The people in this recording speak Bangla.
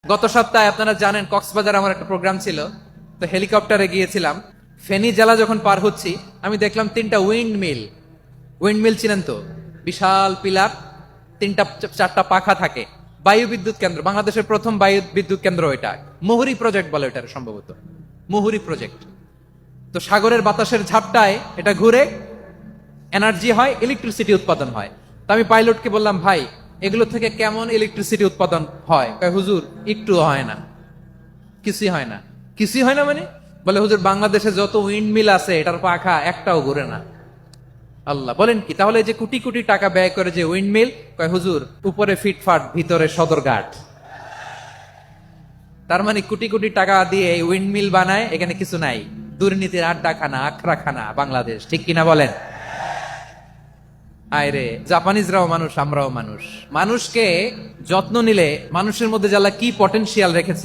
গত সপ্তাহে আপনারা জানেন কক্সবাজার আমার একটা প্রোগ্রাম ছিল, তো হেলিকপ্টারে গিয়েছিলাম। ফেনী জেলা যখন পার হচ্ছি আমি দেখলাম তিনটা উইন্ড মিল চিনেন তো, বিশাল পিলার, তিনটা চারটা পাখা থাকে। বায়ু বিদ্যুৎ কেন্দ্র, বাংলাদেশের প্রথম বায়ু বিদ্যুৎ কেন্দ্র এটা। মুহুরী প্রজেক্ট বলে এটার, সম্ভবত মুহুরী প্রজেক্ট। তো সাগরের বাতাসের ঝাপটায় এটা ঘুরে এনার্জি হয়, ইলেকট্রিসিটি উৎপাদন হয়। তো আমি পাইলটকে বললাম, ভাই এগুলো থেকে কেমন ইলেকট্রিসিটি উৎপাদন হয়? কয়, হুজুর একটু হয় না, কিছুই হয় না। কিছুই হয় না মানে? বলে, হুজুর বাংলাদেশে যত উইন্ড মিল আছে এটার পাখা একটাও ঘুরে না। আল্লাহ, বলেন কি? তাহলে এই যে কোটি কোটি টাকা ব্যয় করে যে উইন্ড মিল, কয় হুজুর উপরে ফিটফাট ভিতরে সদরঘাট। তার মানে কোটি কোটি টাকা দিয়ে এই উইন্ড মিল বানায়, এখানে কিছু নাই। দুর্নীতির আড্ডাখানা, আখড়াখানা বাংলাদেশ, ঠিক কিনা বলেন? আয়রে, জাপানিজরাও মানুষ, আমরাও মানুষ। মানুষকে যত্ন নিলে মানুষের মধ্যে জ্বালা কি পটেনশিয়াল রেখেছে।